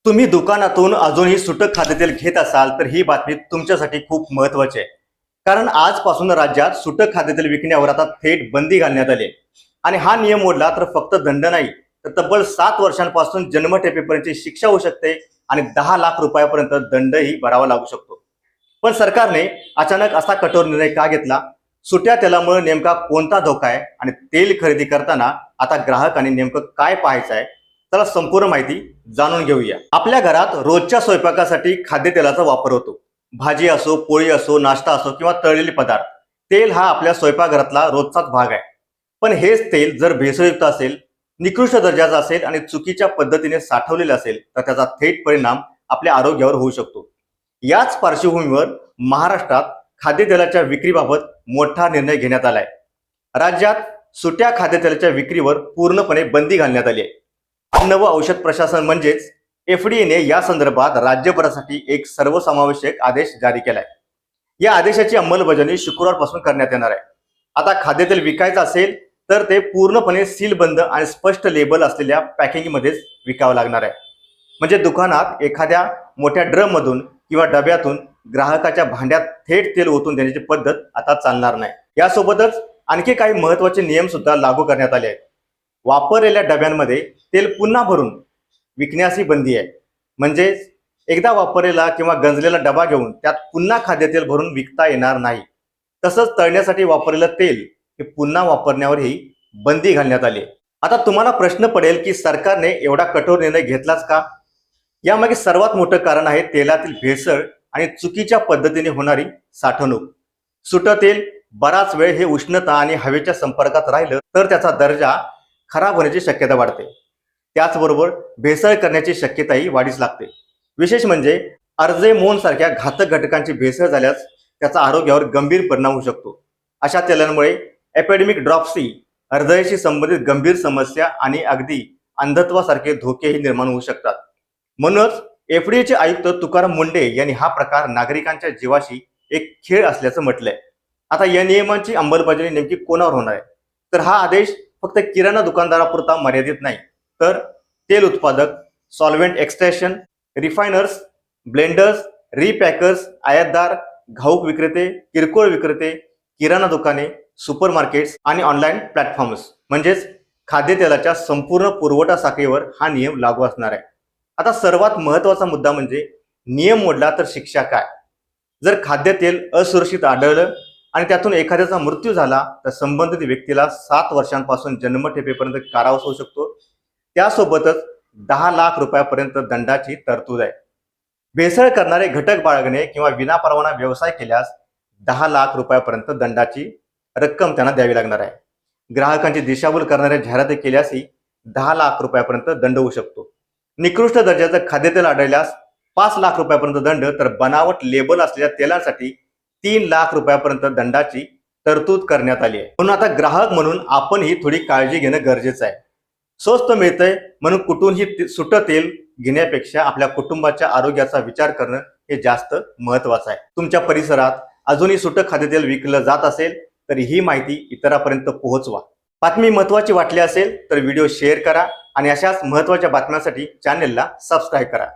तुम्ही दुकानातून अजूनही सुटक खाद्यतेल घेत असाल तर ही बातमी तुमच्यासाठी खूप महत्त्वाची आहे. कारण आजपासून राज्यात सुटक खाद्यतेल विकण्यावर आता थेट बंदी घालण्यात आली आहे. आणि हा नियम मोडला तर फक्त दंड नाही, तर तब्बल 7 वर्षांपासून जन्मठेपेपर्यंतची शिक्षा होऊ शकते आणि 10 लाख रुपयापर्यंत दंडही भरावा लागू शकतो. पण सरकारने अचानक असा कठोर निर्णय का घेतला? सुट्या तेलामुळे नेमका कोणता धोका आहे आणि तेल खरेदी करताना आता ग्राहकांनी नेमकं काय पाहायचं आहे? चला संपूर्ण माहिती जाणून घेऊया. आपल्या घरात रोजच्या स्वयंपाकासाठी खाद्यतेलाचा वापर होतो. भाजी असो, पोळी असो, नाश्ता असो किंवा तळलेले पदार्थ, तेल हा आपल्या स्वयंपाकघरातला रोजचाच भाग आहे. पण हेच तेल जर भेसळयुक्त असेल, निकृष्ट दर्जाचं असेल आणि चुकीच्या पद्धतीने साठवलेलं असेल तर त्याचा थेट परिणाम आपल्या आरोग्यावर होऊ शकतो. याच पार्श्वभूमीवर महाराष्ट्रात खाद्यतेलाच्या विक्रीबाबत मोठा निर्णय घेण्यात आलाय. राज्यात सुट्या खाद्यतेलाच्या विक्रीवर पूर्णपणे बंदी घालण्यात आली आहे. अन्न व औषध प्रशासन म्हणजेच एफडीएने या संदर्भात राज्यभरासाठी एक सर्वसमावेशक आदेश जारी केलाय. या आदेशाची अंमलबजावणी शुक्रवारपासून करण्यात येणार आहे. आता खाद्यतेल विकायचं असेल तर ते पूर्णपणे सीलबंद आणि स्पष्ट लेबल असलेल्या पॅकिंगमध्येच विकावं लागणार आहे. म्हणजे दुकानात एखाद्या मोठ्या ड्रममधून किंवा डब्यातून ग्राहकाच्या भांड्यात थेट तेल ओतून देण्याची पद्धत आता चालणार नाही. यासोबतच आणखी काही महत्त्वाचे नियम सुद्धा लागू करण्यात आले आहेत. वापरलेल्या डब्यांमध्ये तेल पुन्हा भरून विकण्यासही बंदी आहे. म्हणजे एकदा वापरलेला किंवा गंजलेला डबा घेऊन त्यात पुन्हा खाद्यतेल भरून विकता येणार नाही. तसंच तळण्यासाठी वापरलेलं तेल हे पुन्हा वापरण्यावरही बंदी घालण्यात आली. आता तुम्हाला प्रश्न पडेल की सरकारने एवढा कठोर निर्णय घेतलाच का? यामागे सर्वात मोठं कारण आहे तेलातील भेसळ आणि चुकीच्या पद्धतीने होणारी साठवणूक. सुटं तेल बराच वेळ हे उष्णता आणि हवेच्या संपर्कात राहिलं तर त्याचा दर्जा खराब होण्याची शक्यता वाढते. त्याचबरोबर भेसळ करण्याची शक्यताही वाढीस लागते. विशेष म्हणजे अर्जेमोन सारख्या घातक घटकांची भेसळ झाल्यास त्याचा आरोग्यावर गंभीर परिणाम होऊ शकतो. अशा तेलांमुळे एपिडेमिक ड्रॉप्सी, हृदयाशी संबंधित गंभीर समस्या आणि अगदी अंधत्वासारखे धोकेही निर्माण होऊ शकतात. म्हणूनच एफडीएचे आयुक्त तुकाराम मुंडे यांनी हा प्रकार नागरिकांच्या जीवाशी एक खेळ असल्याचं म्हटलंय. आता या नियमांची अंमलबजावणी नेमकी कोणावर होणार आहे? तर हा आदेश फक्त किराणा दुकानदारापुरता मर्यादित नाही, तर तेल उत्पादक, सॉल्व्हेंट एक्सट्रॅक्शन, रिफायनर्स, ब्लेंडर्स, रिपॅकर्स, आयातदार, घाऊक विक्रेते, किरकोळ विक्रेते, किराणा दुकाने, सुपरमार्केट्स आणि ऑनलाईन प्लॅटफॉर्म्स म्हणजेच खाद्यतेलाच्या संपूर्ण पुरवठा साखळीवर हा नियम लागू असणार आहे. आता सर्वात महत्त्वाचा मुद्दा म्हणजे नियम मोडला तर शिक्षा काय? जर खाद्यतेल असुरक्षित आढळलं आणि त्यातून एखाद्याचा मृत्यू झाला तर संबंधित व्यक्तीला 7 वर्षांपासून जन्मठेपेपर्यंत कारावास होऊ शकतो. त्यासोबतच 10 लाख रुपयापर्यंत दंडाची तरतूद आहे. भेसळ करणारे घटक बाळगणे किंवा विनापरवाना व्यवसाय केल्यास 10 लाख रुपयापर्यंत दंडाची रक्कम त्यांना द्यावी लागणार आहे. ग्राहकांची दिशाभूल करणाऱ्या जाहिराती केल्यासही 10 लाख रुपयापर्यंत दंड होऊ शकतो. निकृष्ट दर्जाचं खाद्यतेल आढळल्यास 5 लाख रुपयापर्यंत दंड, तर बनावट लेबल असलेल्या तेलांसाठी 3 लाख रुपयापर्यंत दंडाची तरतूद करण्यात आली आहे. म्हणून आता ग्राहक म्हणून आपणही थोडी काळजी घेणं गरजेचं आहे. स्वस्त मिळतंय म्हणून कुठूनही सुटं तेल घेण्यापेक्षा आपल्या कुटुंबाच्या आरोग्याचा विचार करणं हे जास्त महत्वाचं आहे. तुमच्या परिसरात अजूनही सुटं खाद्यतेल विकलं जात असेल तर ही माहिती इतरांपर्यंत पोहोचवा. बातमी महत्वाची वाटली असेल तर व्हिडिओ शेअर करा आणि अशाच महत्त्वाच्या बातम्यांसाठी चॅनेलला सबस्क्राईब करा.